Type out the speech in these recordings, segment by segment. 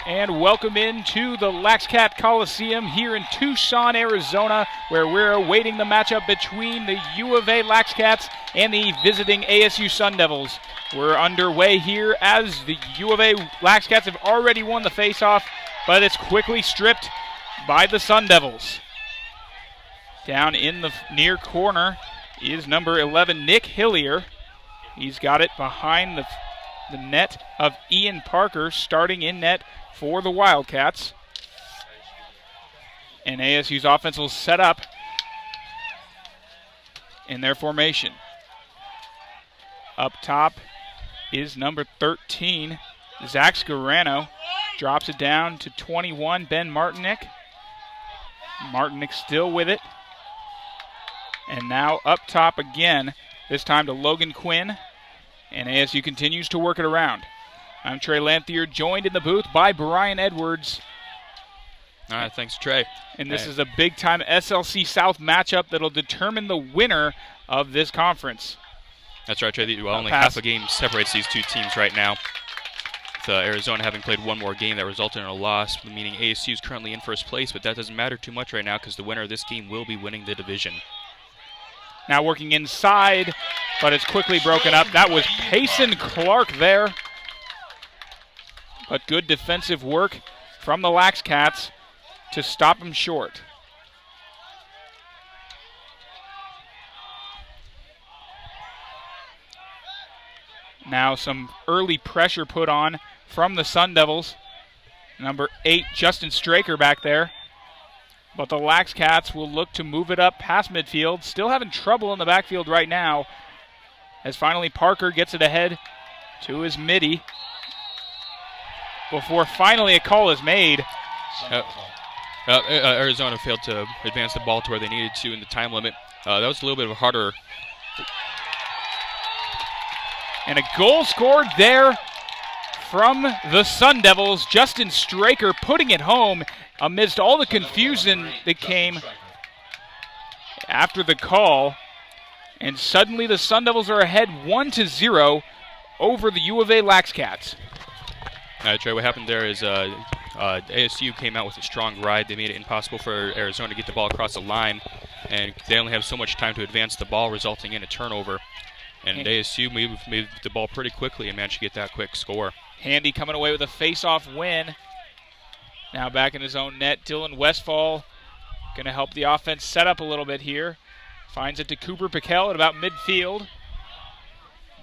And welcome into the Lax Cat Coliseum here in Tucson, Arizona, where we're awaiting the matchup between the U of A Lax Cats and the visiting ASU Sun Devils. We're underway here as the U of A Lax Cats have already won the face-off, but it's quickly stripped by the Sun Devils. Down in the near corner is number 11, Nick Hillier. He's got it behind the net of Ian Parker, starting in net for the Wildcats. And ASU's offense will set up in their formation. Up top is number 13, Zach Scarano. Drops it down to 21, Ben Martinick. Martinick still with it. And now up top again, this time to Logan Quinn. And ASU continues to work it around. I'm Trey Lanthier, joined in the booth by Brian Edwards. All right, thanks, Trey. And this is a big-time SLC South matchup that'll determine the winner of this conference. That's right, Trey. Well, only half a game separates these two teams right now. With Arizona having played one more game that resulted in a loss, meaning ASU is currently in first place, but that doesn't matter too much right now because the winner of this game will be winning the division. Now working inside, but it's quickly broken up. That was Payson Clark there. But good defensive work from the Lax Cats to stop him short. Now some early pressure put on from the Sun Devils. Number 8, Justin Straker back there. But the Lax Cats will look to move it up past midfield. Still having trouble in the backfield right now. As finally Parker gets it ahead to his midi. Before finally a call is made. Arizona failed to advance the ball to where they needed to in the time limit. That was a little bit of a harder. And a goal scored there from the Sun Devils. Justin Straker putting it home amidst all the confusion that came after the call. And suddenly the Sun Devils are ahead 1-0 over the U of A Lax Cats. Trey, what happened there is ASU came out with a strong ride. They made it impossible for Arizona to get the ball across the line, and they only have so much time to advance the ball, resulting in a turnover. And ASU moved the ball pretty quickly and managed to get that quick score. Handy coming away with a face-off win. Now back in his own net, Dylan Westfall going to help the offense set up a little bit here. Finds it to Cooper Piquel at about midfield.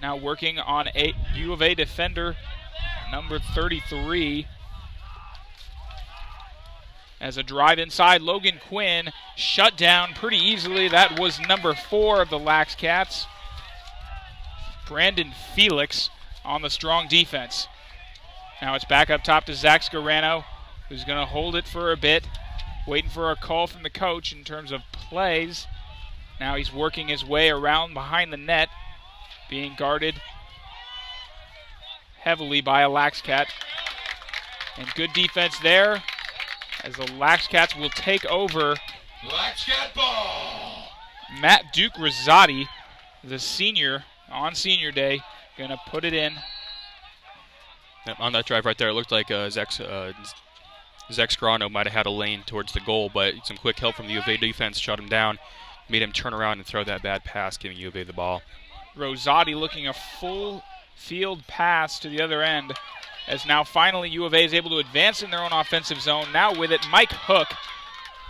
Now working on a U of A defender, number 33. As a drive inside, Logan Quinn shut down pretty easily. That was number 4 of the Lax Cats, Brandon Felix, on the strong defense. Now it's back up top to Zach Scarano, who's going to hold it for a bit, waiting for a call from the coach in terms of plays. Now he's working his way around behind the net, being guarded heavily by a Lax Cat. And good defense there as the Lax Cats will take over. Lax Cat ball! Matt Duke Rosati, the senior, on senior day, going to put it in. On that drive right there, it looked like Zach Scarano might have had a lane towards the goal, but some quick help from the U of A defense shut him down, made him turn around and throw that bad pass, giving U of A the ball. Rosati looking a full field pass to the other end, as now finally U of A is able to advance in their own offensive zone. Now with it, Mike Hook,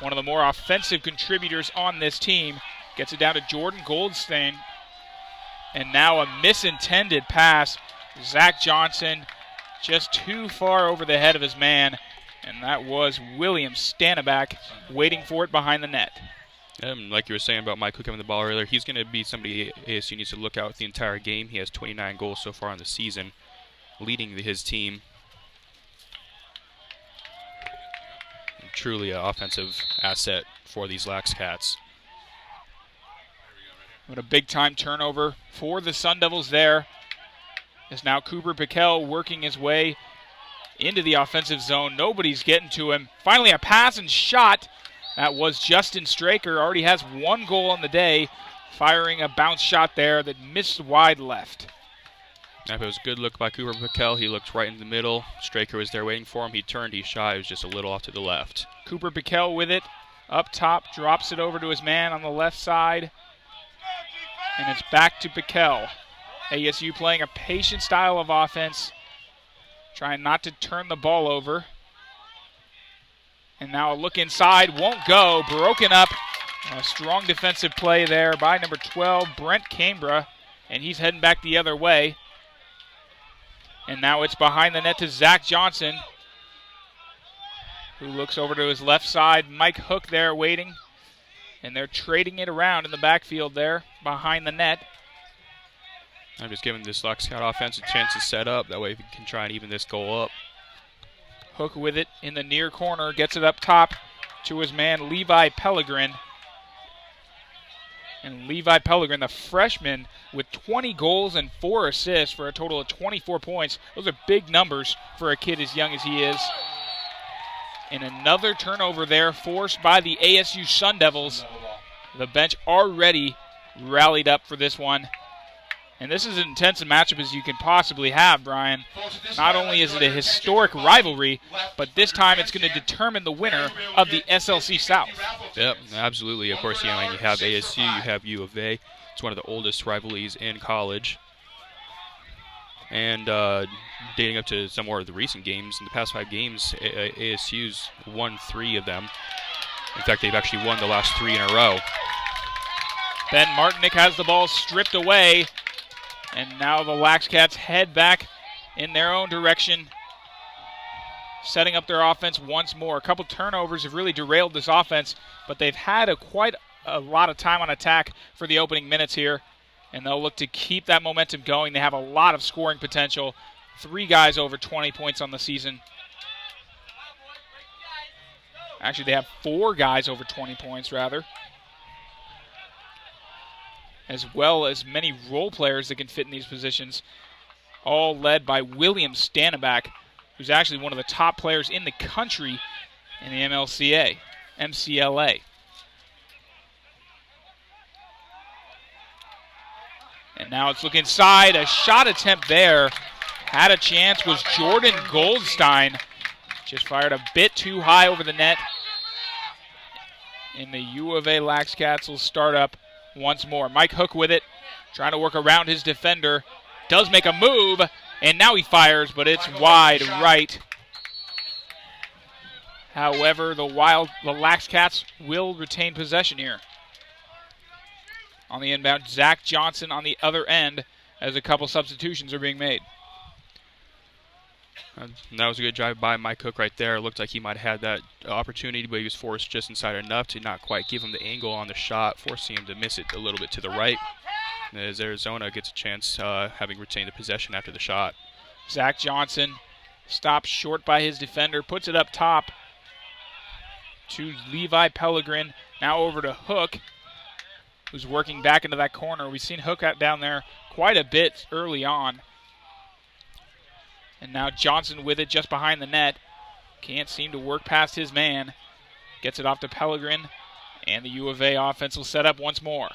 one of the more offensive contributors on this team, gets it down to Jordan Goldstein. And now a misintended pass. Zach Johnson just too far over the head of his man, and that was William Stanneback waiting for it behind the net. Like you were saying about Mike Hook having the ball earlier, he's going to be somebody ASU needs to look out the entire game. He has 29 goals so far in the season, leading his team. Truly an offensive asset for these Lax Cats. What a big-time turnover for the Sun Devils there. As now Cooper Piquel working his way into the offensive zone. Nobody's getting to him. Finally a pass and shot. That was Justin Straker. Already has 1 goal on the day, firing a bounce shot there that missed wide left. It was a good look by Cooper Piquel. He looked right in the middle. Straker was there waiting for him. He turned, he shot. It was just a little off to the left. Cooper Piquel with it. Up top, drops it over to his man on the left side. And it's back to Piquel. ASU playing a patient style of offense, trying not to turn the ball over. And now a look inside, won't go. Broken up. A strong defensive play there by number 12, Brent Cambra. And he's heading back the other way. And now it's behind the net to Zach Johnson, who looks over to his left side. Mike Hook there waiting. And they're trading it around in the backfield there behind the net. I'm just giving this Lackawanna offense a chance to set up. That way we can try and even this goal up. Hook with it in the near corner. Gets it up top to his man Levi Pellegrin. And Levi Pellegrin, the freshman, with 20 goals and 4 assists for a total of 24 points. Those are big numbers for a kid as young as he is. And another turnover there forced by the ASU Sun Devils. The bench already rallied up for this one. And this is as intense a matchup as you can possibly have, Brian. Not only is it a historic rivalry, but this time it's going to determine the winner of the SLC South. Yep, absolutely. Of course, you have ASU, you have U of A. It's one of the oldest rivalries in college. And dating up to some more of the recent games, in the past 5 games, ASU's won 3 of them. In fact, they've actually won the last 3 in a row. Ben Martinick has the ball stripped away. And now the Lax Cats head back in their own direction, setting up their offense once more. A couple turnovers have really derailed this offense, but they've had quite a lot of time on attack for the opening minutes here, and they'll look to keep that momentum going. They have a lot of scoring potential. 3 guys over 20 points on the season. Actually, they have 4 guys over 20 points, rather, as well as many role players that can fit in these positions, all led by William Stanneback, who's actually one of the top players in the country in the MCLA. And now it's looking inside. A shot attempt there. Had a chance was Jordan Goldstein. Just fired a bit too high over the net. And the U of A Lax Cats will start up once more. Mike Hook with it, trying to work around his defender. Does make a move, and now he fires, but it's wide right. However, the Lax Cats will retain possession here. On the inbound, Zach Johnson on the other end as a couple substitutions are being made. And that was a good drive by Mike Cook right there. It looked like he might have had that opportunity, but he was forced just inside enough to not quite give him the angle on the shot, forcing him to miss it a little bit to the right. As Arizona gets a chance, having retained the possession after the shot. Zach Johnson stops short by his defender, puts it up top to Levi Pellegrin. Now over to Hook, who's working back into that corner. We've seen Hook out down there quite a bit early on. And now Johnson with it just behind the net. Can't seem to work past his man. Gets it off to Pellegrin. And the U of A offense will set up once more.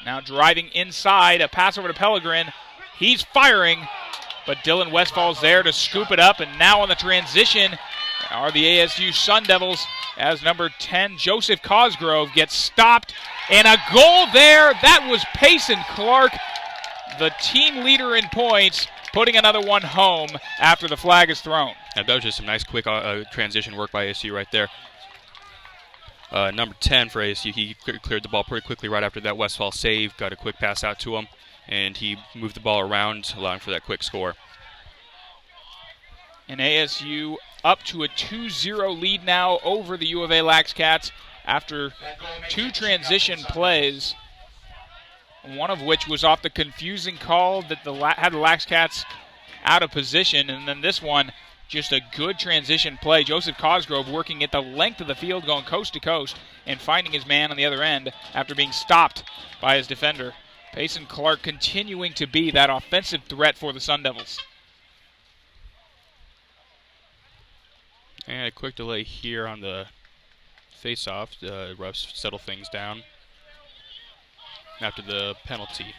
Now driving inside. A pass over to Pellegrin. He's firing. But Dylan Westfall's there to scoop it up. And now on the transition are the ASU Sun Devils as number 10, Joseph Cosgrove, gets stopped. And a goal there. That was Payson Clark, the team leader in points, putting another one home after the flag is thrown. And that was just some nice quick transition work by ASU right there. Number 10 for ASU, he cleared the ball pretty quickly right after that Westfall save, got a quick pass out to him, and he moved the ball around, allowing for that quick score. And ASU up to a 2-0 lead now over the U of A Lax Cats after 2 transition plays, one of which was off the confusing call that had the Lax Cats out of position, and then this one, just a good transition play. Joseph Cosgrove working at the length of the field, going coast to coast, and finding his man on the other end after being stopped by his defender. Payson Clark continuing to be that offensive threat for the Sun Devils. And a quick delay here on the face-off. The refs settle things down after the penalty.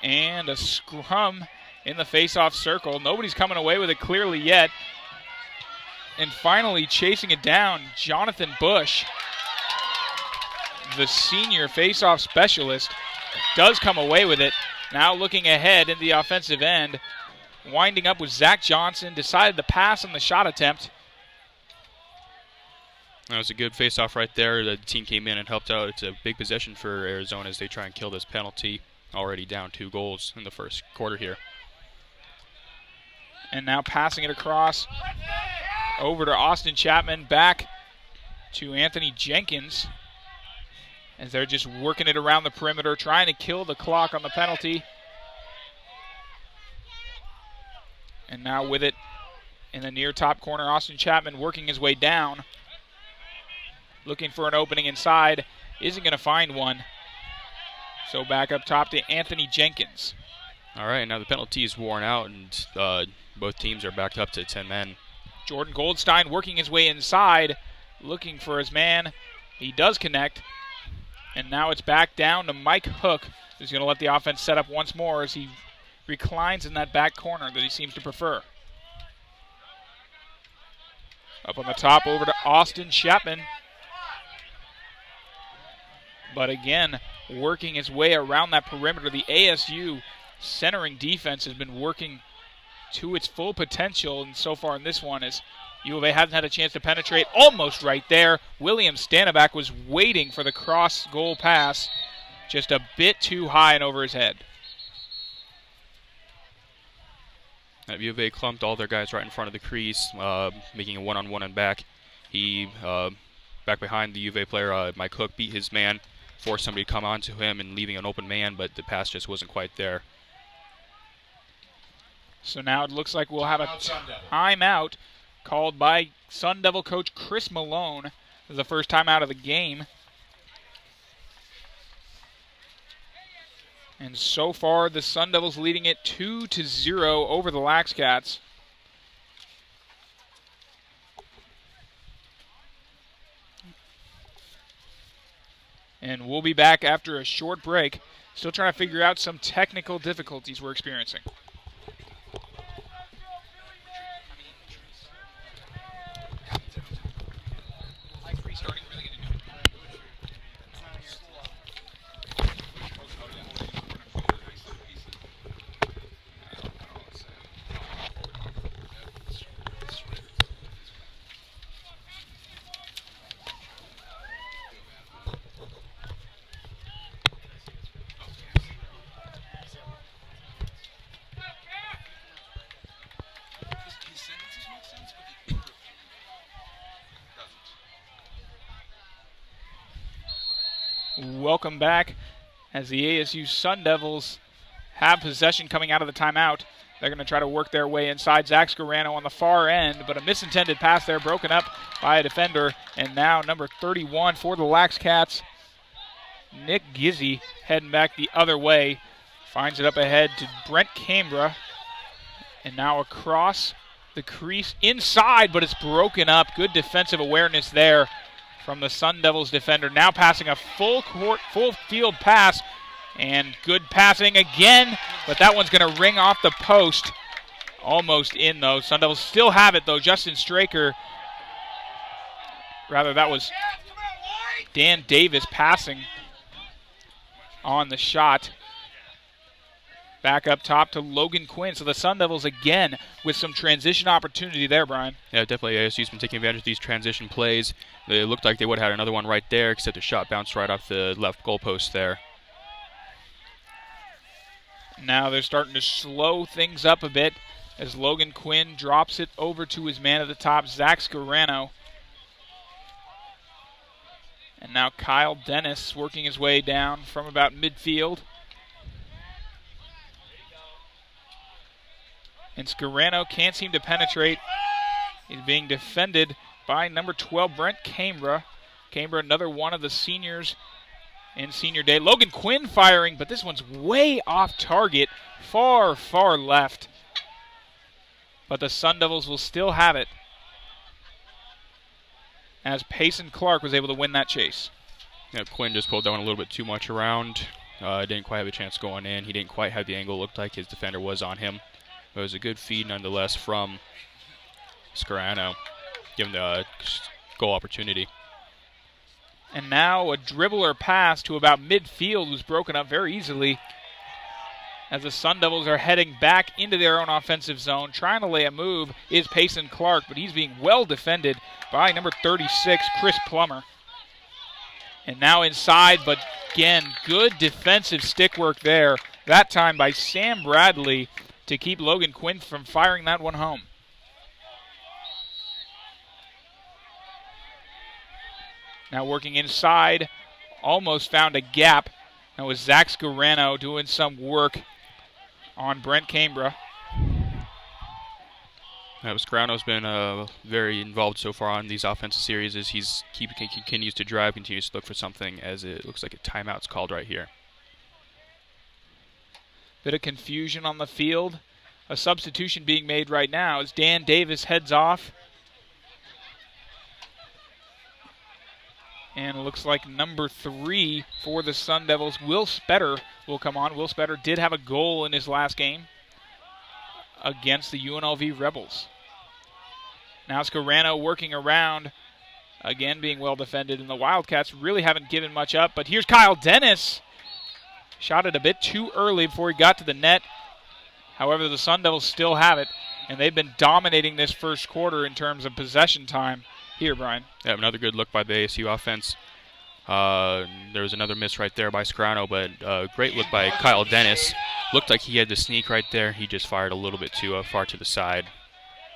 And a scrum in the face-off circle. Nobody's coming away with it clearly yet. And finally chasing it down, Jonathan Bush, the senior face-off specialist, does come away with it. Now looking ahead in the offensive end, winding up with Zach Johnson, decided to pass on the shot attempt. That was a good face-off right there. The team came in and helped out. It's a big possession for Arizona as they try and kill this penalty. Already down 2 goals in the first quarter here. And now passing it across over to Austin Chapman, back to Anthony Jenkins, as they're just working it around the perimeter, trying to kill the clock on the penalty. And now with it in the near top corner, Austin Chapman working his way down, looking for an opening inside, isn't going to find one. So back up top to Anthony Jenkins. All right, now the penalty is worn out, and both teams are backed up to 10 men. Jordan Goldstein working his way inside, looking for his man. He does connect. And now it's back down to Mike Hook, who's going to let the offense set up once more as he reclines in that back corner that he seems to prefer. Up on the top over to Austin Chapman. But again, working his way around that perimeter. The ASU centering defense has been working to its full potential, and so far in this one is U of A hasn't had a chance to penetrate. Almost right there. William Stanback was waiting for the cross goal pass, just a bit too high and over his head. U of A clumped all their guys right in front of the crease, making a one-on-one and back. He, back behind the U of A player, Mike Hook, beat his man, forced somebody to come onto him and leaving an open man, but the pass just wasn't quite there. So now it looks like we'll have a timeout called by Sun Devil coach Chris Malone. This is the first timeout of the game. And so far, the Sun Devils leading it 2-0 over the Lax Cats. And we'll be back after a short break. Still trying to figure out some technical difficulties we're experiencing. Welcome back as the ASU Sun Devils have possession coming out of the timeout. They're going to try to work their way inside. Zach Scarano on the far end, but a misintended pass there broken up by a defender. And now number 31 for the Lax Cats, Nick Gizzi, heading back the other way. Finds it up ahead to Brent Cambra. And now across the crease inside, but it's broken up. Good defensive awareness there from the Sun Devils defender. Now passing a full field pass, and good passing again, but that one's going to ring off the post. Almost in, though. Sun Devils still have it, though. Justin Straker, rather that was Dan Davis passing on the shot. Back up top to Logan Quinn. So the Sun Devils again with some transition opportunity there, Brian. Yeah, definitely. ASU's been taking advantage of these transition plays. It looked like they would have had another one right there, except the shot bounced right off the left goalpost there. Now they're starting to slow things up a bit as Logan Quinn drops it over to his man at the top, Zach Scarano. And now Kyle Dennis working his way down from about midfield. And Scarano can't seem to penetrate. He's being defended by number 12, Brent Cambra. Cambra, another one of the seniors in senior day. Logan Quinn firing, but this one's way off target, far, far left. But the Sun Devils will still have it, as Payson Clark was able to win that chase. Yeah, Quinn just pulled down a little bit too much around. Didn't quite have a chance going in. He didn't quite have the angle. Looked like his defender was on him. It was a good feed nonetheless from Scarano, giving the goal opportunity. And now a dribbler pass to about midfield was broken up very easily as the Sun Devils are heading back into their own offensive zone. Trying to lay a move is Payson Clark, but he's being well defended by number 36, Chris Plummer. And now inside, but again, good defensive stick work there, that time by Sam Bradley to keep Logan Quinn from firing that one home. Now working inside, almost found a gap. That was Zach Scarano doing some work on Brent Cambra. Scarano's been very involved so far on these offensive series as he continues to drive, continues to look for something, as it looks like a timeout's called right here. Bit of confusion on the field. A substitution being made right now as Dan Davis heads off. And it looks like number 3 for the Sun Devils, Will Spetter, will come on. Will Spetter did have a goal in his last game against the UNLV Rebels. Now Scarano working around, again being well defended, and the Wildcats really haven't given much up. But here's Kyle Dennis. Shot it a bit too early before he got to the net. However, the Sun Devils still have it, and they've been dominating this first quarter in terms of possession time. Here, Brian. Yeah, another good look by the ASU offense. There was another miss right there by Scarano, but great look by Kyle Dennis. Looked like he had the sneak right there. He just fired a little bit too far to the side,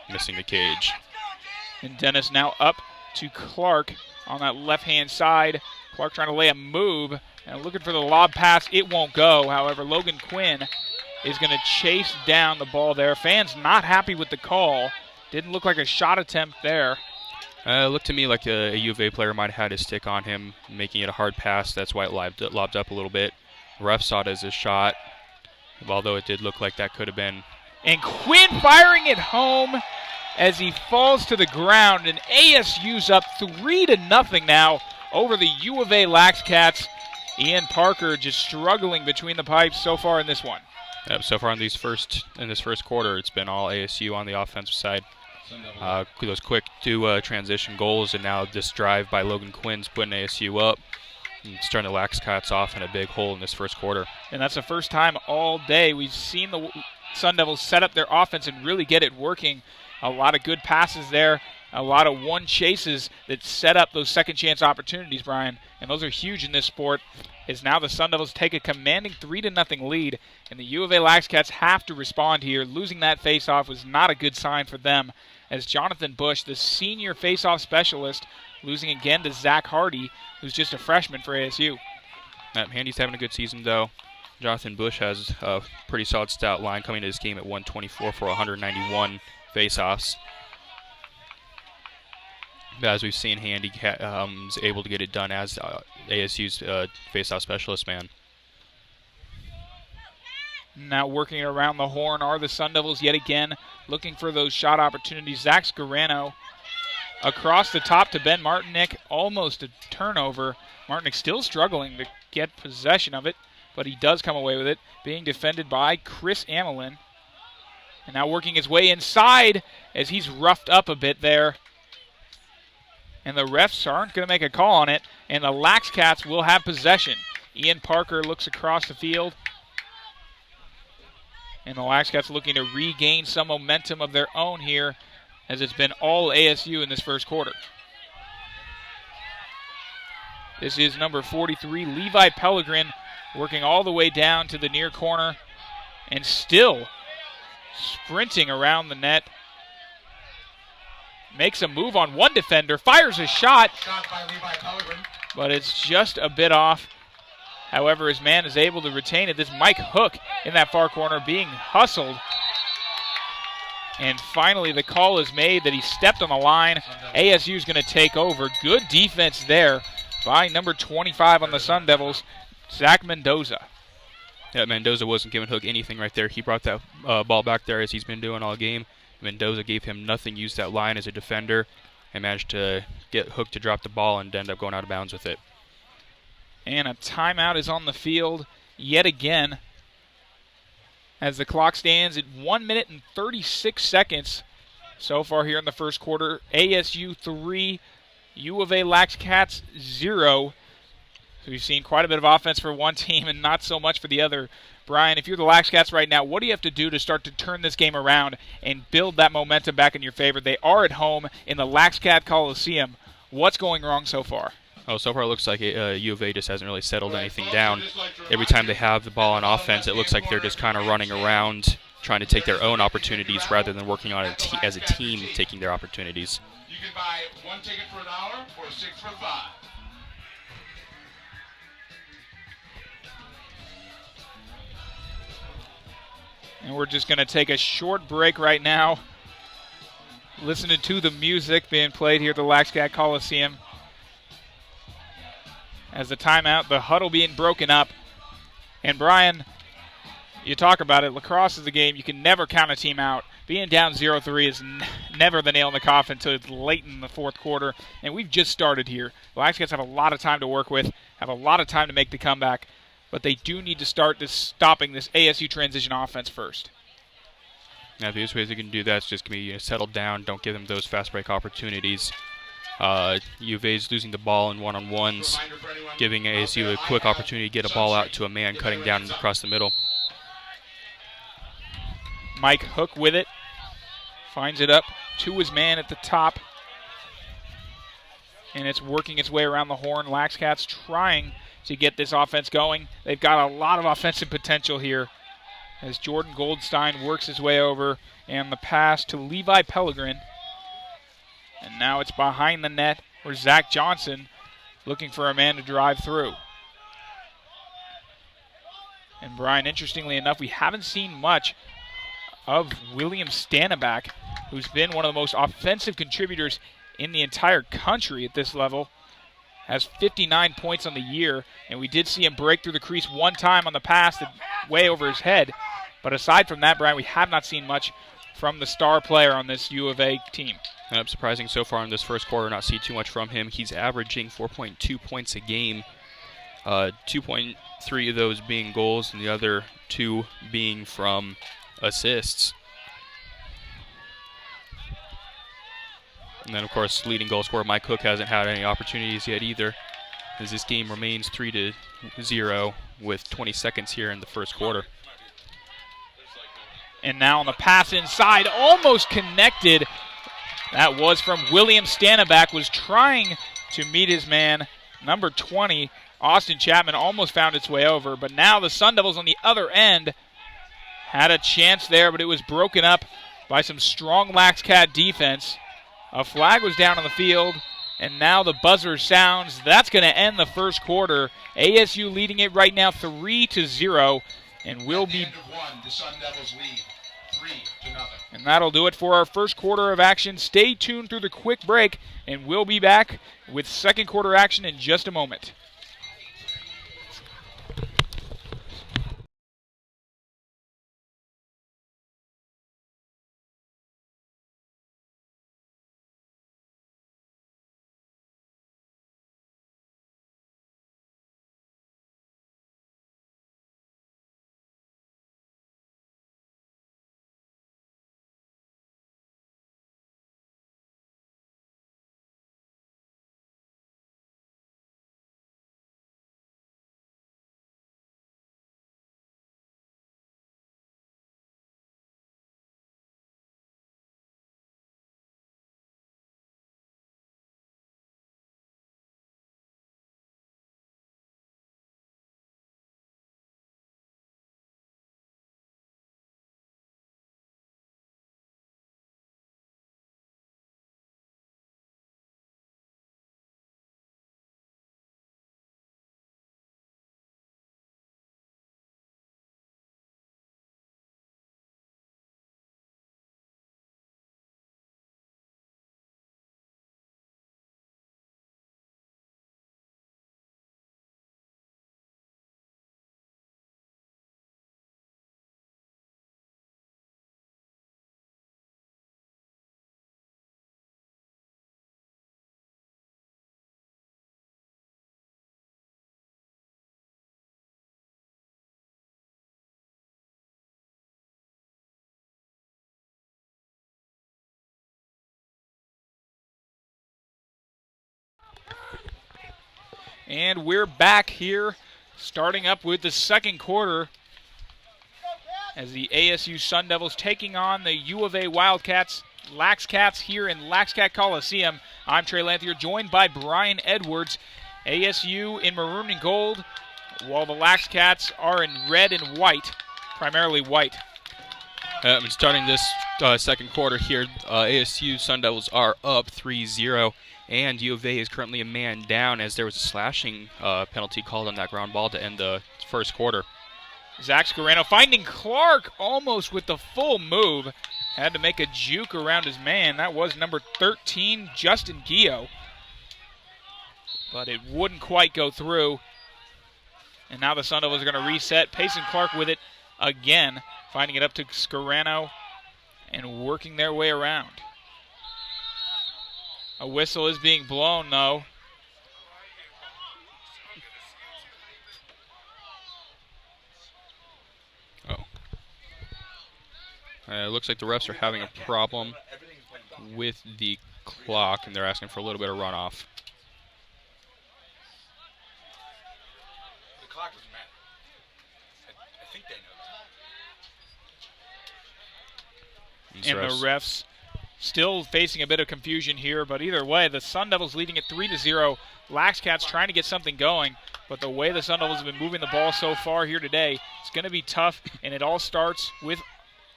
missing the cage. And Dennis now up to Clark on that left-hand side. Clark trying to lay a move and looking for the lob pass. It won't go. However, Logan Quinn is going to chase down the ball there. Fans not happy with the call. Didn't look like a shot attempt there. Looked to me like a U of A player might have had his stick on him, making it a hard pass. That's why it lobbed up a little bit. Ref saw it as a shot, although it did look like that could have been. And Quinn firing it home as he falls to the ground. And ASU's up 3-0 now over the U of A Lax Cats. Ian Parker just struggling between the pipes so far in this one. Yep, so far in this first quarter, it's been all ASU on the offensive side. Those quick two transition goals, and now this drive by Logan Quinn's putting ASU up and starting the Lax Cats off in a big hole in this first quarter. And that's the first time all day we've seen the Sun Devils set up their offense and really get it working. A lot of good passes there, a lot of one chases that set up those second chance opportunities, Brian. And those are huge in this sport. As now the Sun Devils take a commanding 3-0 lead, and the U of A Lax Cats have to respond here. Losing that face-off was not a good sign for them, as Jonathan Bush, the senior face-off specialist, losing again to Zach Hardy, who's just a freshman for ASU. Handy's having a good season, though. Jonathan Bush has a pretty solid stat line coming to this game at 124 for 191 face-offs. As we've seen, Handy is able to get it done as ASU's face-off specialist man. Now working around the horn are the Sun Devils yet again, looking for those shot opportunities. Zach Scarano across the top to Ben Martinick, almost a turnover. Martinick still struggling to get possession of it, but he does come away with it, being defended by Chris Amelin. And now working his way inside as he's roughed up a bit there. And the refs aren't going to make a call on it, and the Lax Cats will have possession. Ian Parker looks across the field. And the Lax Cats looking to regain some momentum of their own here, as it's been all ASU in this first quarter. This is number 43, Levi Pellegrin, working all the way down to the near corner and still sprinting around the net. Makes a move on one defender, fires a shot, By Levi Pellegrin. but it's just a bit off. However, his man is able to retain it. This Mike Hook in that far corner being hustled. And finally the call is made that he stepped on the line. ASU is going to take over. Good defense there by number 25 on the Sun Devils, Zach Mendoza. Yeah, Mendoza wasn't giving Hook anything right there. He brought that ball back there as he's been doing all game. Mendoza gave him nothing, used that line as a defender, and managed to get Hook to drop the ball and end up going out of bounds with it. And a timeout is on the field yet again as the clock stands at 1 minute and 36 seconds so far here in the first quarter. ASU 3, U of A Lax Cats 0. So we've seen quite a bit of offense for one team and not so much for the other. Brian, if you're the Lax Cats right now, what do you have to do to start to turn this game around and build that momentum back in your favor? They are at home in the Lax Cat Coliseum. What's going wrong so far? Oh, so far it looks like U of A just hasn't really settled anything down. Every time they have the ball on offense, it looks like they're just kind of running around, trying to take their own opportunities rather than working on as a team taking their opportunities. You can buy 1 ticket for $1 or 6 for $5. And we're just going to take a short break right now, listening to the music being played here at the Lax Cat Coliseum. As the timeout, the huddle being broken up. And Brian, you talk about it, lacrosse is a game you can never count a team out. Being down 0-3 is never the nail in the coffin until it's late in the fourth quarter. And we've just started here. The Lax Cats have a lot of time to work with, have a lot of time to make the comeback. But they do need to start stopping this ASU transition offense first. Now, the easiest way they can do that is just going to be settled down, don't give them those fast break opportunities. U of A is losing the ball in one-on-ones, giving ASU a quick opportunity to get a ball out to a man cutting down across the middle. Mike Hook with it, finds it up to his man at the top. And it's working its way around the horn. Lax Cats trying to get this offense going. They've got a lot of offensive potential here as Jordan Goldstein works his way over, and the pass to Levi Pellegrin. And now it's behind the net where Zach Johnson looking for a man to drive through. And Brian, interestingly enough, we haven't seen much of William Stanneback, who's been one of the most offensive contributors in the entire country at this level. Has 59 points on the year, and we did see him break through the crease one time on the pass way over his head. But aside from that, Brian, we have not seen much from the star player on this U of A team. Surprising so far in this first quarter, not see too much from him. He's averaging 4.2 points a game, 2.3 of those being goals, and the other 2 being from assists. And then, of course, leading goal scorer Mike Cook hasn't had any opportunities yet either, as this game remains 3-0 with 20 seconds here in the first quarter. And now on the pass inside, almost connected. That was from William Stanneback, was trying to meet his man, number 20, Austin Chapman, almost found its way over. But now the Sun Devils on the other end had a chance there, but it was broken up by some strong Lax Cat defense. A flag was down on the field, and now the buzzer sounds. That's going to end the first quarter. ASU leading it right now 3-0, and will be. At the end of one, the Sun Devils lead 3-0. And that'll do it for our first quarter of action. Stay tuned through the quick break, and we'll be back with second quarter action in just a moment. And we're back here, starting up with the second quarter as the ASU Sun Devils taking on the U of A Wildcats, Lax Cats here in Lax Cat Coliseum. I'm Trey Lanthier, joined by Brian Edwards. ASU in maroon and gold, while the Lax Cats are in red and white, primarily white. Starting this second quarter here, ASU Sun Devils are up 3-0, and U of A is currently a man down as there was a slashing penalty called on that ground ball to end the first quarter. Zach Scarano finding Clark almost with the full move. Had to make a juke around his man. That was number 13, Justin Gio. But it wouldn't quite go through. And now the Sun Devils are going to reset. Payson Clark with it again, finding it up to Scarano and working their way around. A whistle is being blown, though. It looks like the refs are having a problem with the clock, and they're asking for a little bit of runoff. The clock doesn't matter. I think they know that. And the refs still facing a bit of confusion here, but either way, the Sun Devils leading it 3-0. Lax Cats trying to get something going, but the way the Sun Devils have been moving the ball so far here today, it's going to be tough, and it all starts with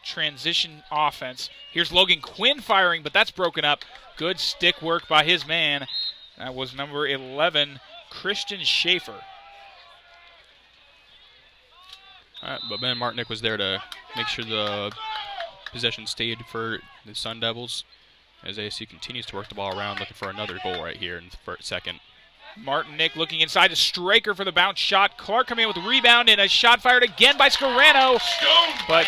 transition offense. Here's Logan Quinn firing, but that's broken up. Good stick work by his man. That was number 11, Christian Schaefer. But Ben Martinick was there to make sure the possession stayed for the Sun Devils as ASU continues to work the ball around, looking for another goal right here in the second. Martinick looking inside to Straker for the bounce shot. Clark coming in with a rebound and a shot fired again by Scarano. But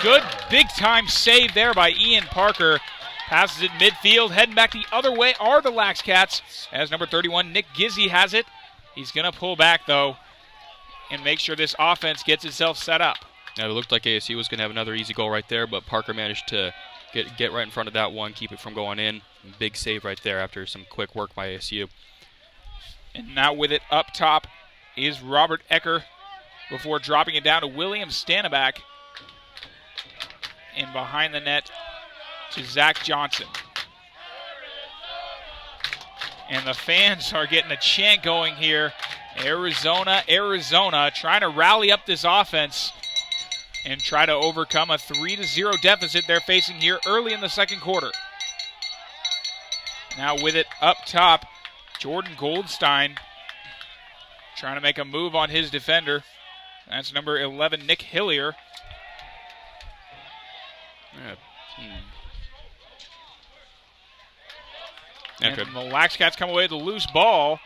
good big-time save there by Ian Parker. Passes it midfield, heading back the other way are the Lax Cats as number 31, Nick Gizzi, has it. He's going to pull back, though, and make sure this offense gets itself set up. Now, it looked like ASU was going to have another easy goal right there, but Parker managed to get right in front of that one, keep it from going in. Big save right there after some quick work by ASU. And now with it up top is Robert Ecker before dropping it down to William Stanneback. And behind the net to Zach Johnson. And the fans are getting a chant going here. Arizona, Arizona, trying to rally up this offense and try to overcome a 3-0 deficit they're facing here early in the second quarter. Now with it up top, Jordan Goldstein trying to make a move on his defender. That's number 11, Nick Hillier. And the Lax Cats come away with a loose ball.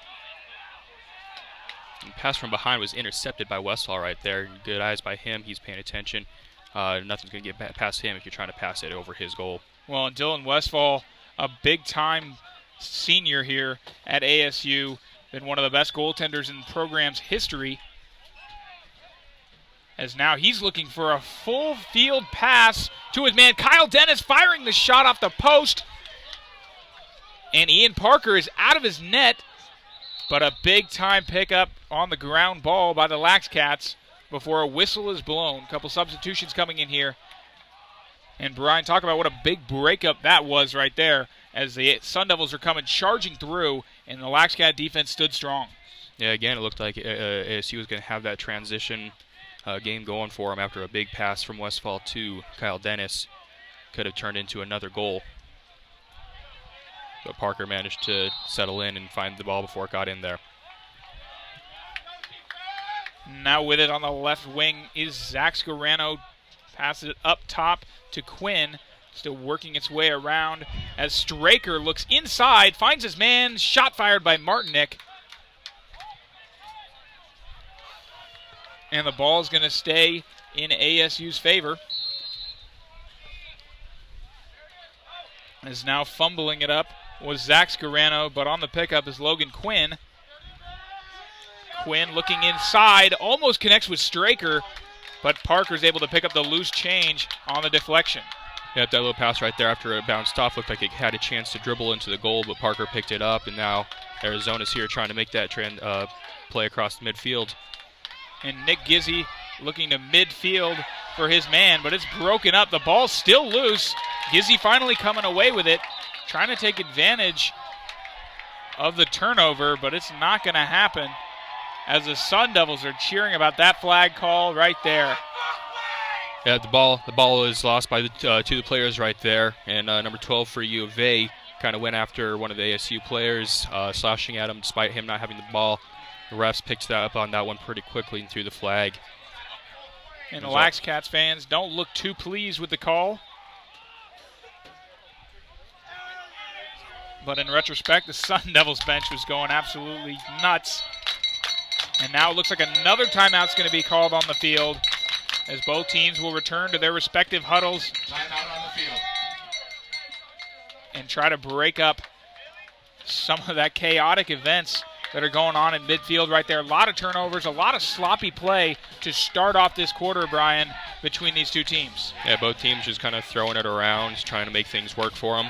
And pass from behind was intercepted by Westfall right there. Good eyes by him. He's paying attention. Nothing's going to get past him if you're trying to pass it over his goal. Well, and Dylan Westfall, a big-time senior here at ASU, been one of the best goaltenders in the program's history. As now he's looking for a full field pass to his man Kyle Dennis, firing the shot off the post. And Ian Parker is out of his net, but a big-time pickup on the ground ball by the Lax Cats before a whistle is blown. A couple substitutions coming in here. And Brian, talk about what a big breakup that was right there, as the Sun Devils are coming charging through, and the Lax Cat defense stood strong. Yeah, again, it looked like ASU was going to have that transition game going for him after a big pass from Westfall to Kyle Dennis. Could have turned into another goal. But Parker managed to settle in and find the ball before it got in there. Now with it on the left wing is Zach Scarano. Passes it up top to Quinn. Still working its way around as Straker looks inside, finds his man, shot fired by Martinick. And the ball is going to stay in ASU's favor. Is now fumbling it up was Zach Scarano, but on the pickup is Logan Quinn. Quinn looking inside, almost connects with Straker, but Parker's able to pick up the loose change on the deflection. Yeah, that little pass right there after it bounced off looked like it had a chance to dribble into the goal, but Parker picked it up, and now Arizona's here trying to make that play across the midfield. And Nick Gizzy looking to midfield for his man, but it's broken up. The ball's still loose. Gizzy finally coming away with it, trying to take advantage of the turnover, but it's not going to happen as the Sun Devils are cheering about that flag call right there. Yeah, the ball is lost by the two of the players right there, and number 12 for U of A kind of went after one of the ASU players, slashing at him despite him not having the ball. The refs picked that up on that one pretty quickly and threw the flag. And the Lax Cats fans don't look too pleased with the call. But in retrospect, the Sun Devils bench was going absolutely nuts. And now it looks like another timeout's going to be called on the field, as both teams will return to their respective huddles and try to break up some of that chaotic events that are going on in midfield right there. A lot of turnovers, a lot of sloppy play to start off this quarter, Brian, between these two teams. Yeah, both teams just kind of throwing it around, just trying to make things work for them.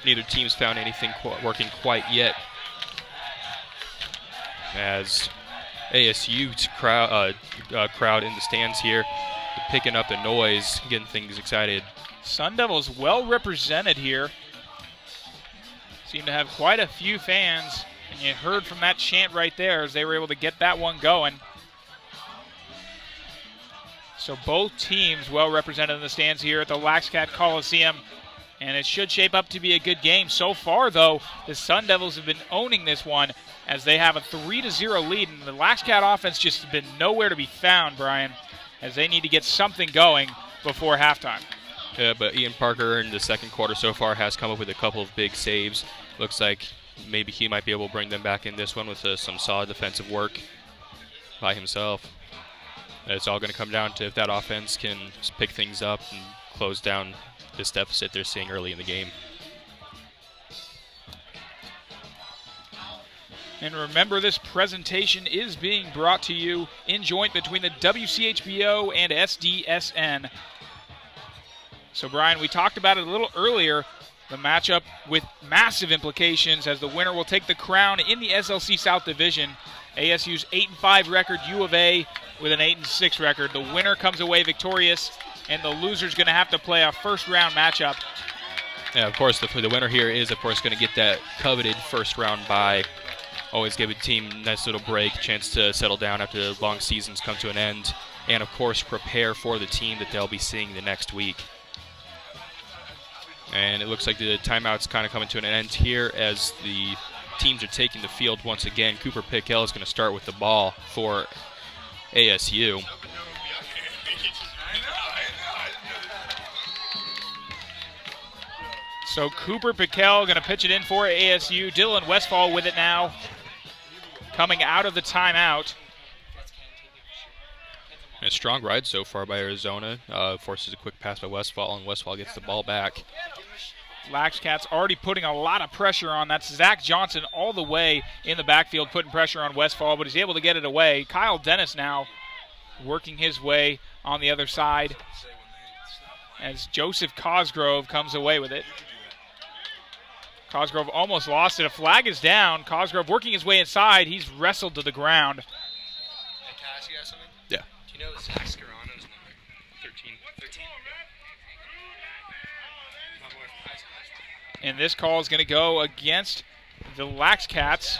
Neither team's found anything working quite yet, as ASU's crowd in the stands here, picking up the noise, getting things excited. Sun Devils well represented here. Seem to have quite a few fans, and you heard from that chant right there as they were able to get that one going. So both teams well represented in the stands here at the Lax Cat Coliseum, and it should shape up to be a good game. So far, though, the Sun Devils have been owning this one as they have a 3-0 lead, and the Lax Cat offense just has been nowhere to be found, Brian, as they need to get something going before halftime. Yeah, but Ian Parker in the second quarter so far has come up with a couple of big saves. Looks like maybe he might be able to bring them back in this one with some solid defensive work by himself. It's all going to come down to if that offense can pick things up and close down this deficit they're seeing early in the game. And remember, this presentation is being brought to you in joint between the WCHBO and SDSN. So, Brian, we talked about it a little earlier, the matchup with massive implications as the winner will take the crown in the SLC South Division. ASU's 8-5 record, U of A with an 8-6 record. The winner comes away victorious, and the loser's going to have to play a first-round matchup. Yeah, of course, the winner here is, of course, going to get that coveted first-round bye. Always give a team a nice little break, chance to settle down after the long seasons come to an end, and, of course, prepare for the team that they'll be seeing the next week. And it looks like the timeout's kind of coming to an end here as the teams are taking the field once again. Cooper Pickell is going to start with the ball for ASU. So Cooper Pickell going to pitch it in for ASU. Dylan Westfall with it now, coming out of the timeout. A strong ride so far by Arizona. Forces a quick pass by Westfall, and Westfall gets the ball back. Lax Cats already putting a lot of pressure on. That's Zach Johnson all the way in the backfield putting pressure on Westfall, but he's able to get it away. Kyle Dennis now working his way on the other side as Joseph Cosgrove comes away with it. Cosgrove almost lost it. A flag is down. Cosgrove working his way inside. He's wrestled to the ground. Hey, can I ask you guys something? Yeah. Do you know Zach Scarano's number? 13. And this call is going to go against the Lax Cats.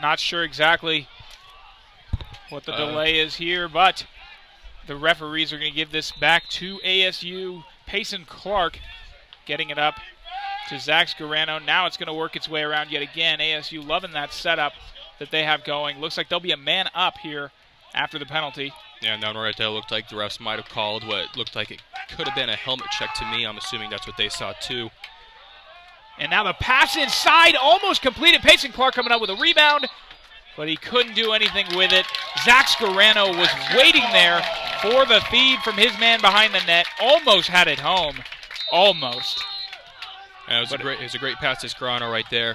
Not sure exactly what the delay is here, but the referees are going to give this back to ASU. Payson Clark getting it up to Zach Scarano. Now it's going to work its way around yet again. ASU loving that setup that they have going. Looks like there'll be a man up here after the penalty. Yeah, down right there, looked like the refs might have called what looked like it could have been a helmet check to me. I'm assuming that's what they saw too. And now the pass inside, almost completed. Payson Clark coming up with a rebound, but he couldn't do anything with it. Zach Scarano was waiting there for the feed from his man behind the net. Almost had it home. Almost. It was a great pass to Scarano right there.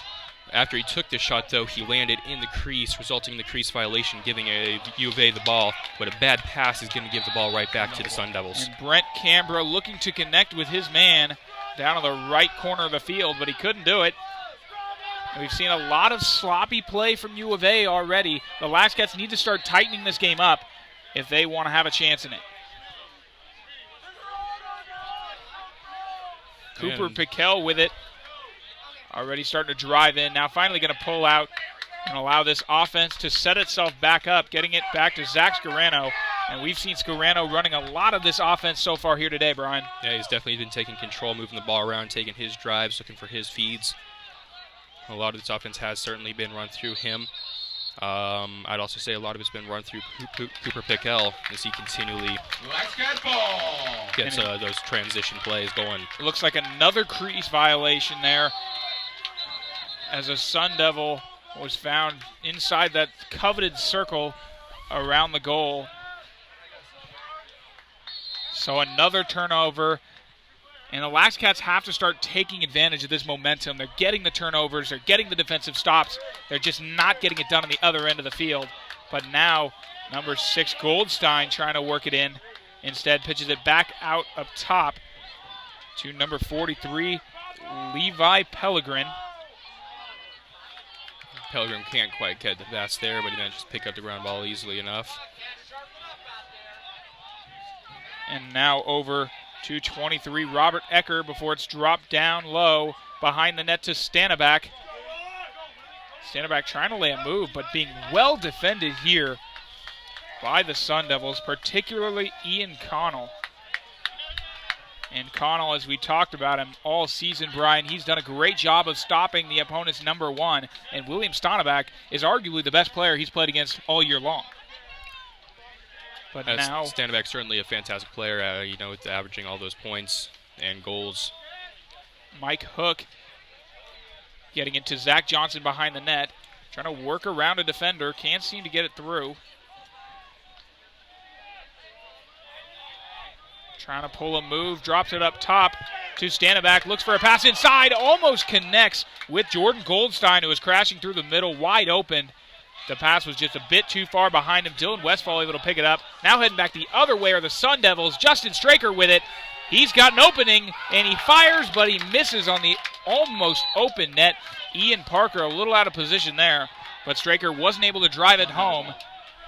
After he took the shot, though, he landed in the crease, resulting in the crease violation, giving a U of A the ball. But a bad pass is going to give the ball right back to the Sun Devils. And Brent Canberra looking to connect with his man down on the right corner of the field, but he couldn't do it. We've seen a lot of sloppy play from U of A already. The Lax Cats need to start tightening this game up if they want to have a chance in it. Cooper Piquel with it. Already starting to drive in. Now finally going to pull out and allow this offense to set itself back up, getting it back to Zach Scarano. And we've seen Scarano running a lot of this offense so far here today, Brian. Yeah, he's definitely been taking control, moving the ball around, taking his drives, looking for his feeds. A lot of this offense has certainly been run through him. I'd also say a lot of it's been run through Cooper Piquel as he continually gets those transition plays going. It looks like another crease violation there as a Sun Devil was found inside that coveted circle around the goal. So another turnover. And the Lax Cats have to start taking advantage of this momentum. They're getting the turnovers. They're getting the defensive stops. They're just not getting it done on the other end of the field. But now, number 6, Goldstein, trying to work it in. Instead, pitches it back out up top to number 43, Levi Pellegrin. Pellegrin can't quite get the pass there, but he managed to pick up the ground ball easily enough. And now over to 23, Robert Ecker, before it's dropped down low behind the net to Stanibak. Stanibak trying to lay a move, but being well defended here by the Sun Devils, particularly Ian Connell. And Connell, as we talked about him all season, Brian, he's done a great job of stopping the opponent's number 1. And William Stanibak is arguably the best player he's played against all year long. But now Stanibak's certainly a fantastic player, with averaging all those points and goals. Mike Hook getting it to Zach Johnson behind the net, trying to work around a defender, can't seem to get it through. Trying to pull a move, drops it up top to Stanibak, looks for a pass inside, almost connects with Jordan Goldstein, who is crashing through the middle, wide open. The pass was just a bit too far behind him. Dylan Westfall able to pick it up. Now heading back the other way are the Sun Devils. Justin Straker with it. He's got an opening, and he fires, but he misses on the almost open net. Ian Parker a little out of position there, but Straker wasn't able to drive it home,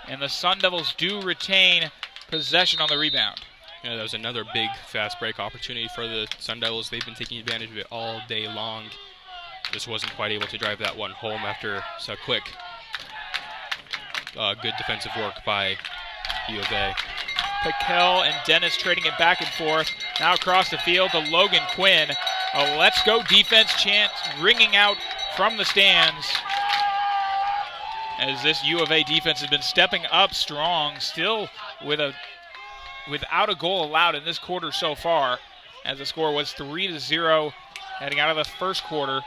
and the Sun Devils do retain possession on the rebound. Yeah, that was another big fast break opportunity for the Sun Devils. They've been taking advantage of it all day long. Just wasn't quite able to drive that one home after so quick. Good defensive work by U of A. Piquel and Dennis trading it back and forth. Now across the field to Logan Quinn. A let's go defense chant ringing out from the stands as this U of A defense has been stepping up strong, still without a goal allowed in this quarter so far, as the score was 3-0 heading out of the first quarter.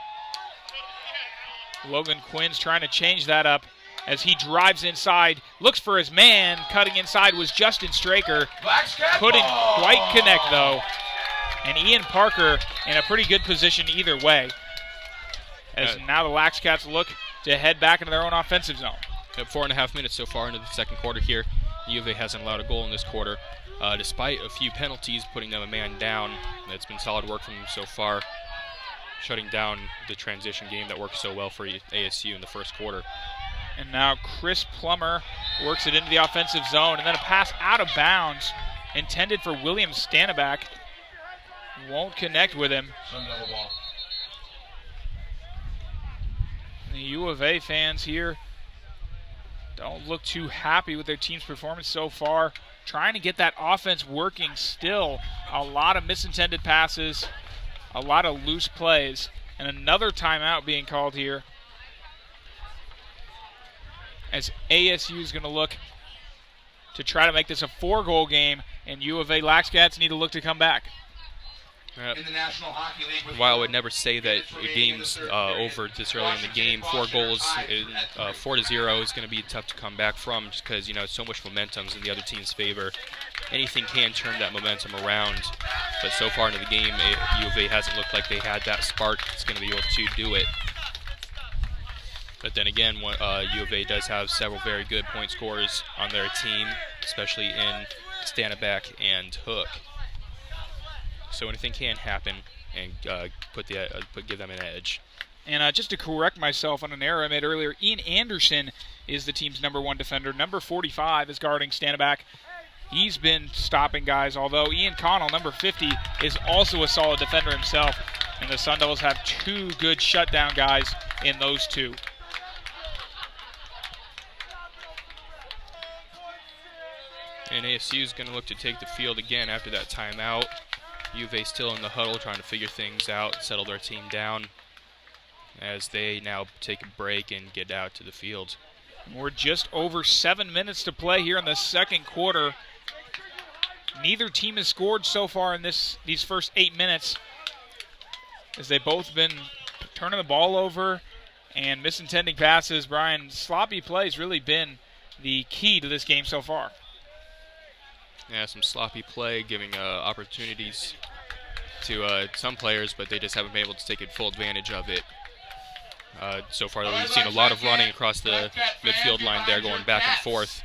Logan Quinn's trying to change that up as he drives inside, looks for his man. Cutting inside was Justin Straker. Couldn't quite connect, though. And Ian Parker in a pretty good position either way, as now the Lax Cats look to head back into their own offensive zone. 4.5 minutes so far into the second quarter here. U of A hasn't allowed a goal in this quarter, despite a few penalties putting them a man down. That's been solid work from them so far, shutting down the transition game that worked so well for ASU in the first quarter. And now Chris Plummer works it into the offensive zone, and then a pass out of bounds intended for William Stanibak. Won't connect with him. The U of A fans here don't look too happy with their team's performance so far. Trying to get that offense working still. A lot of misintended passes, a lot of loose plays, and another timeout being called here, as ASU is going to look to try to make this a 4-goal game, and U of A Lax Cats need to look to come back. In the National Hockey League, while I would never say that a game's over this early in the game, 4 goals, 4-0 is going to be tough to come back from, just because so much momentum's in the other team's favor. Anything can turn that momentum around, but so far into the game, U of A hasn't looked like they had that spark that's going to be able to do it. But then again, U of A does have several very good point scorers on their team, especially in Stanback and Hook. So anything can happen and give them an edge. And just to correct myself on an error I made earlier, Ian Anderson is the team's #1 defender. Number 45 is guarding Stanback. He's been stopping guys, although Ian Connell, number 50, is also a solid defender himself. And the Sun Devils have 2 good shutdown guys in those 2. And ASU is going to look to take the field again after that timeout. U of A still in the huddle trying to figure things out, settle their team down as they now take a break and get out to the field. We're just over 7 minutes to play here in the second quarter. Neither team has scored so far in these first 8 minutes, as they've both been turning the ball over and misintending passes. Brian, sloppy plays really been the key to this game so far. Yeah, some sloppy play, giving opportunities to some players, but they just haven't been able to take full advantage of it. So far, we've seen a lot of running across the midfield line there, going back and forth.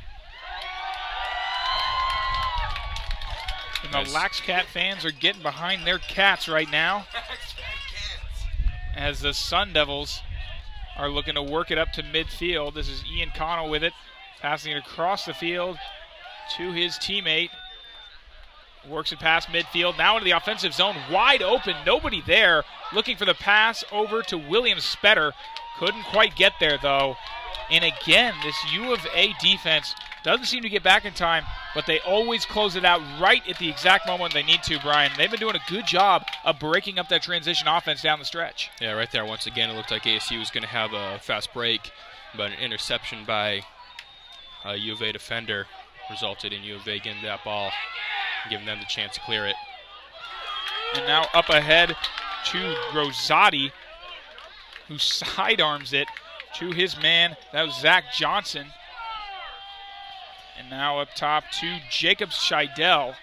And the Lax Cat fans are getting behind their cats right now, as the Sun Devils are looking to work it up to midfield. This is Ian Connell with it, passing it across the field to his teammate. Works it past midfield, now into the offensive zone, wide open, nobody there. Looking for the pass over to William Spetter. Couldn't quite get there, though. And again, this U of A defense doesn't seem to get back in time, but they always close it out right at the exact moment they need to, Brian. They've been doing a good job of breaking up that transition offense down the stretch. Yeah, right there. Once again, it looked like ASU was going to have a fast break, but an interception by a U of A defender resulted in U of A getting that ball, giving them the chance to clear it. And now up ahead to Rosati, who sidearms it to his man. That was Zach Johnson. And now up top to Jacob Scheidel.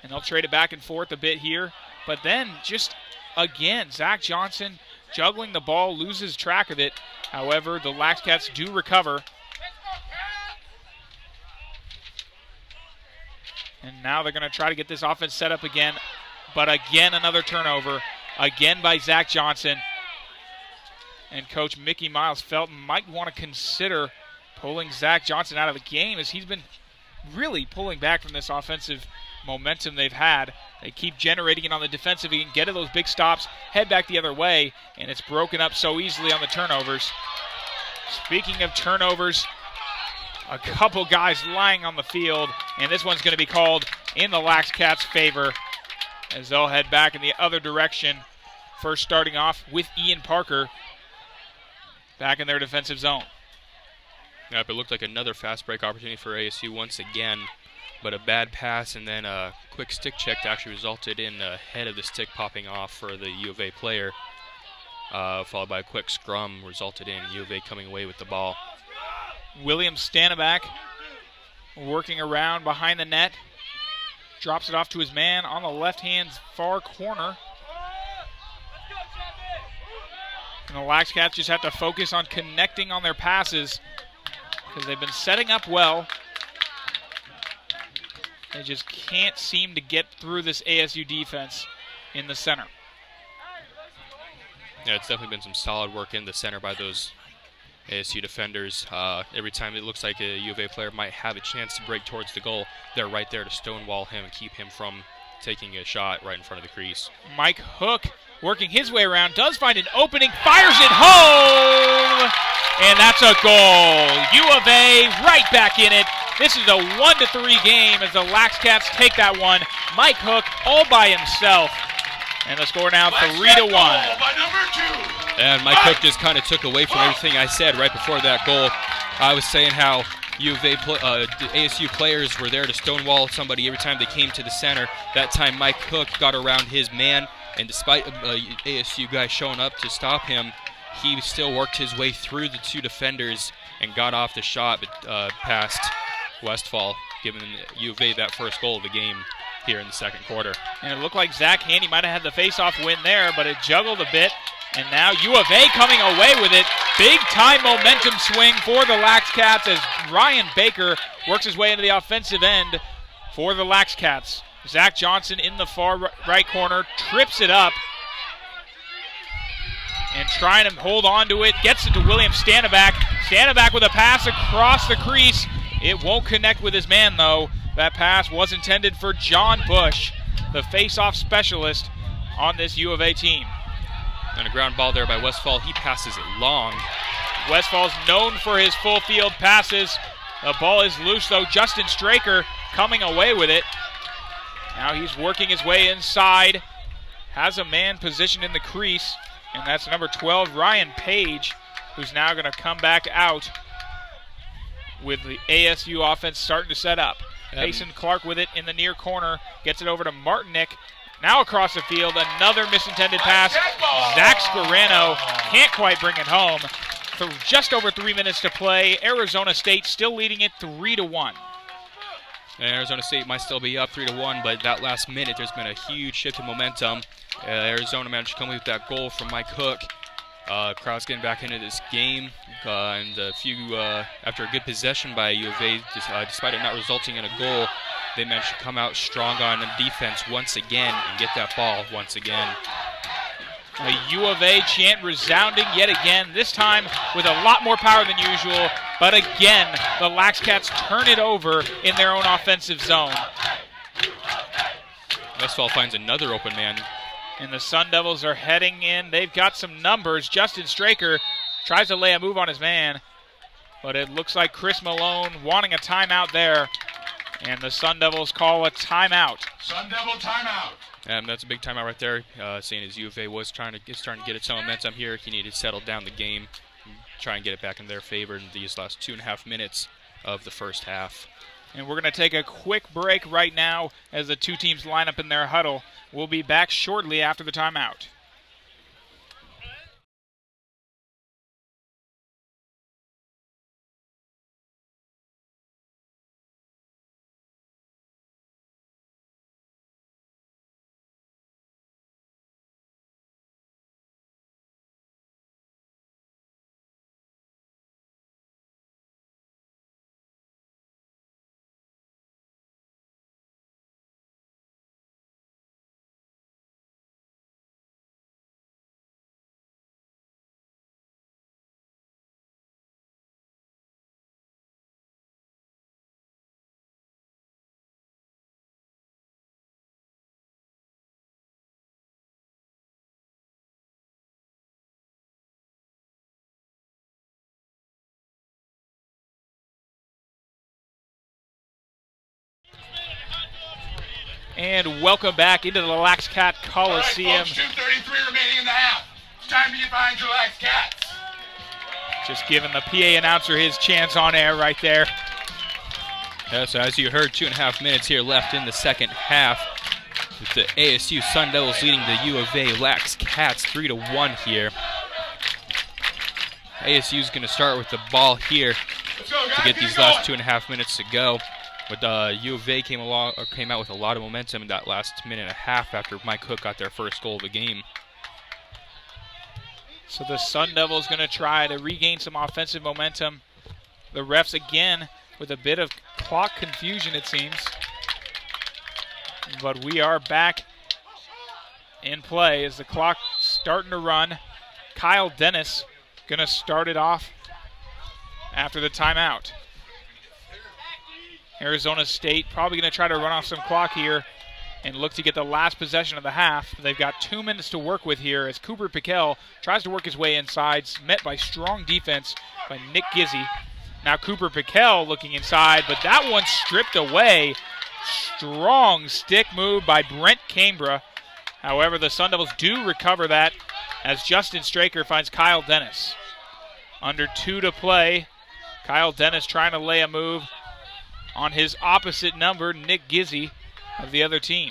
And they'll trade it back and forth a bit here. But then just again, Zach Johnson juggling the ball, loses track of it. However, the Lax Cats do recover. And now they're going to try to get this offense set up again. But again, another turnover. Again by Zach Johnson. And Coach Mickey Miles Felton might want to consider pulling Zach Johnson out of the game, as he's been really pulling back from this offensive momentum they've had. They keep generating it on the defensive end, get to those big stops, head back the other way, and it's broken up so easily on the turnovers. Speaking of turnovers, a couple guys lying on the field, and this one's going to be called in the Lax Cats' favor, as they'll head back in the other direction. First starting off with Ian Parker back in their defensive zone. Yep, it looked like another fast break opportunity for ASU once again, but a bad pass and then a quick stick check that actually resulted in the head of the stick popping off for the U of A player, followed by a quick scrum, resulted in U of A coming away with the ball. William Stanback working around behind the net, drops it off to his man on the left-hand far corner. And the Lax Cats just have to focus on connecting on their passes, because they've been setting up well. They just can't seem to get through this ASU defense in the center. Yeah, it's definitely been some solid work in the center by those ASU defenders. Every time it looks like a U of A player might have a chance to break towards the goal, they're right there to stonewall him and keep him from taking a shot right in front of the crease. Mike Hook working his way around, does find an opening, fires it home, and that's a goal. U of A right back in it. This is a 1-3 game as the Lax Cats take that one. Mike Hook all by himself, and the score now 3-1. And Mike Hook just kind of took away from everything I said right before that goal. I was saying how U of A ASU players were there to stonewall somebody every time they came to the center. That time Mike Hook got around his man, and despite ASU guy showing up to stop him, he still worked his way through the two defenders and got off the shot past Westfall, giving U of A that first goal of the game here in the second quarter. And it looked like Zach Handy might have had the face-off win there, but it juggled a bit, And now U of A coming away with it. Big time momentum swing for the Lax Cats as Ryan Baker works his way into the offensive end for the Lax Cats. Zach Johnson in the far right corner, trips it up. And trying to hold on to it, gets it to William Standaback. Standaback with a pass across the crease. It won't connect with his man, though. That pass was intended for John Bush, the face-off specialist on this U of A team. And a ground ball there by Westfall. He passes it long. Westfall's known for his full field passes. The ball is loose, though. Justin Straker coming away with it. Now he's working his way inside. Has a man positioned in the crease. And that's number 12, Ryan Page, who's now going to come back out with the ASU offense starting to set up. Payson Clark with it in the near corner. Gets it over to Martinick. Now across the field, another misintended pass. Zach Scarano can't quite bring it home. For just over 3 minutes to play, Arizona State still leading it 3-1. And Arizona State might still be up 3-1, but that last minute there's been a huge shift in momentum. Arizona managed to come with that goal from Mike Hook. Crowd's getting back into this game, and after a good possession by U of A, despite it not resulting in a goal, they managed to come out strong on defense once again and get that ball once again. A U of A chant resounding yet again, this time with a lot more power than usual, but again, the Lax Cats turn it over in their own offensive zone. Westfall finds another open man. And the Sun Devils are heading in. They've got some numbers. Justin Straker tries to lay a move on his man, but it looks like Chris Malone wanting a timeout there. And the Sun Devils call a timeout. Sun Devil timeout. And that's a big timeout right there, seeing as U of A was starting to get its own momentum here. He needed to settle down the game, try and get it back in their favor in these last 2.5 minutes of the first half. And we're going to take a quick break right now as the two teams line up in their huddle. We'll be back shortly after the timeout. And welcome back into the Lax Cat Coliseum. All right, folks, 2:33 remaining in the half. It's time to get behind your Lax Cats. Just giving the PA announcer his chance on air right there. Yeah, so as you heard, 2.5 minutes here left in the second half. With the ASU Sun Devils leading the U of A Lax Cats 3-1 here. ASU is going to start with the ball here to get these last 2.5 minutes to go. But U of A came out with a lot of momentum in that last minute and a half after Mike Hook got their first goal of the game. So the Sun Devils going to try to regain some offensive momentum. The refs again with a bit of clock confusion, it seems. But we are back in play as the clock's starting to run. Kyle Dennis going to start it off after the timeout. Arizona State probably going to try to run off some clock here and look to get the last possession of the half. They've got 2 minutes to work with here as Cooper Piquel tries to work his way inside, met by strong defense by Nick Gizzi. Now Cooper Piquel looking inside, but that one stripped away. Strong stick move by Brent Cambra. However, the Sun Devils do recover that as Justin Straker finds Kyle Dennis. Under 2 to play. Kyle Dennis trying to lay a move on his opposite number, Nick Gizzi of the other team.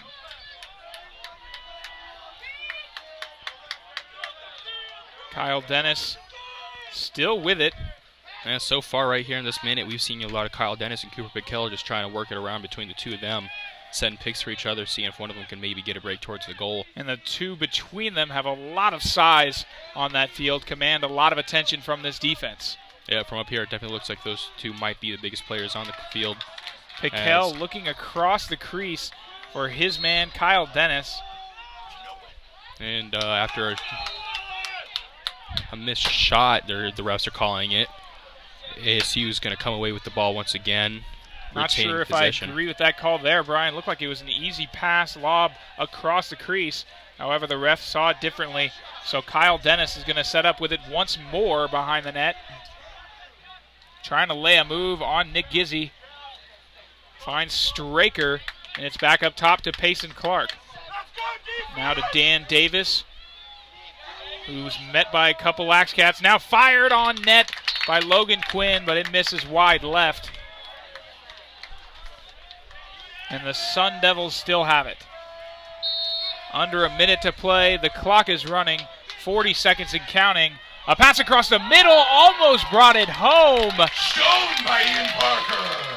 Kyle Dennis still with it. And so far right here in this minute, we've seen a lot of Kyle Dennis and Cooper Piquel just trying to work it around between the two of them. setting picks for each other, seeing if one of them can maybe get a break towards the goal. And the two between them have a lot of size on that field, command a lot of attention from this defense. Yeah, from up here, it definitely looks like those two might be the biggest players on the field. Piquel looking across the crease for his man, Kyle Dennis. And after a missed shot, the refs are calling it. ASU is going to come away with the ball once again. Not sure if possession. I agree with that call there, Brian. Looked like it was an easy pass lob across the crease. However, the ref saw it differently. So Kyle Dennis is going to set up with it once more behind the net. Trying to lay a move on Nick Gizzi. Finds Straker, and it's back up top to Payson Clark. Now to Dan Davis, who's met by a couple Lax Cats. Now fired on net by Logan Quinn, but it misses wide left. And the Sun Devils still have it. Under a minute to play. The clock is running. 40 seconds and counting. A pass across the middle almost brought it home. Shown by Ian Parker.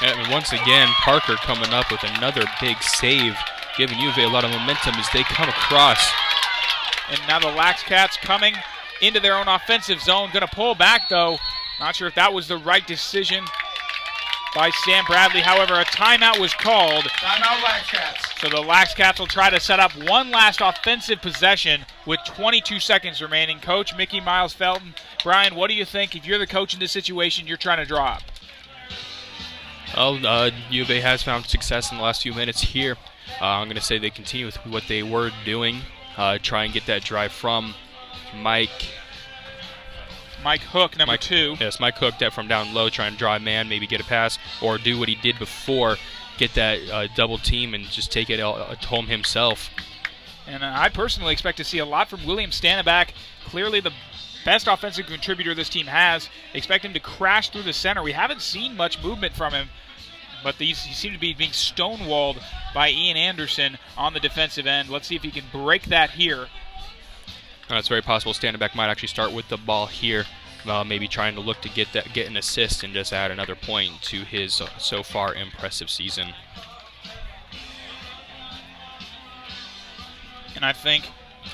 And once again, Parker coming up with another big save, giving U of A a lot of momentum as they come across. And now the Lax Cats coming into their own offensive zone. Going to pull back, though. Not sure if that was the right decision by Sam Bradley. However, a timeout was called. Timeout, Lax Cats. So the Lax Cats will try to set up one last offensive possession with 22 seconds remaining. Coach Mickey Miles Felton. Brian, what do you think? If you're the coach in this situation, you're trying to draw up? Well, U of A has found success in the last few minutes here. I'm going to say they continue with what they were doing. Try and get that drive from Mike Hook, number 2. Yes, Mike Hook, that from down low, try and draw a man, maybe get a pass, or do what he did before, get that double team and just take it home himself. And I personally expect to see a lot from William Stanback. Clearly the best offensive contributor this team has. Expect him to crash through the center. We haven't seen much movement from him, but he seems to be being stonewalled by Ian Anderson on the defensive end. Let's see if he can break that here. It's very possible Stanback might actually start with the ball here, maybe trying to look to get an assist and just add another point to his so far impressive season. And I think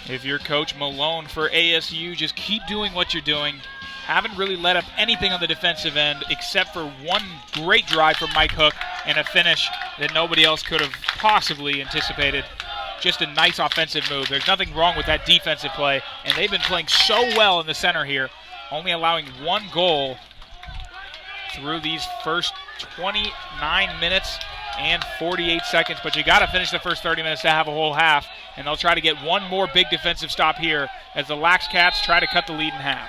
if you're Coach Malone for ASU, just keep doing what you're doing. Haven't really let up anything on the defensive end except for one great drive from Mike Hook and a finish that nobody else could have possibly anticipated. Just a nice offensive move. There's nothing wrong with that defensive play, and they've been playing so well in the center here, only allowing one goal through these first 29 minutes and 48 seconds. But you got to finish the first 30 minutes to have a whole half, and they'll try to get one more big defensive stop here as the Lax Cats try to cut the lead in half.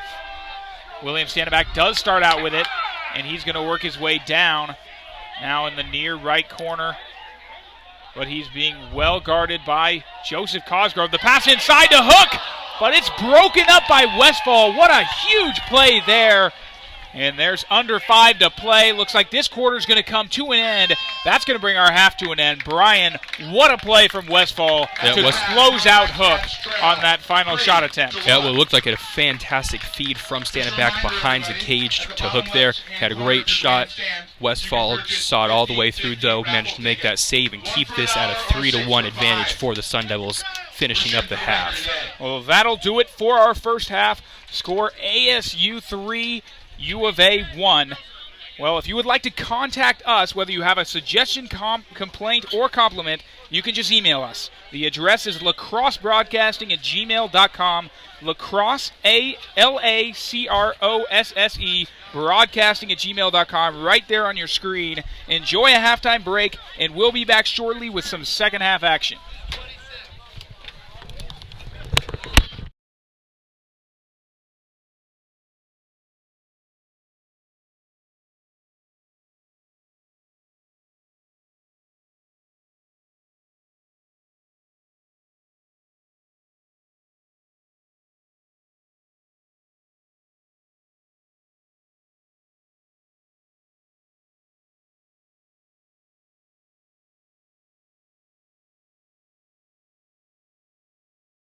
William Stanback does start out with it, and he's going to work his way down now in the near right corner. But he's being well guarded by Joseph Cosgrove. The pass inside to Hook, but it's broken up by Westfall. What a huge play there. And there's under 5 to play. Looks like this quarter's going to come to an end. That's going to bring our half to an end. Brian, what a play from Westfall to close out Hook on that final shot attempt. Yeah, well, it looked like a fantastic feed from standing back behind the cage to Hook there. Had a great shot. Westfall saw it all the way through, though, managed to make that save and keep this at a 3-1 advantage for the Sun Devils, finishing up the half. Well, that'll do it for our first half. Score ASU 3, U of A 1. Well, if you would like to contact us, whether you have a suggestion, complaint, or compliment, you can just email us. The address is lacrossebroadcasting@gmail.com. Lacrosse, A-L-A-C-R-O-S-S-E, broadcasting@gmail.com, right there on your screen. Enjoy a halftime break, and we'll be back shortly with some second half action.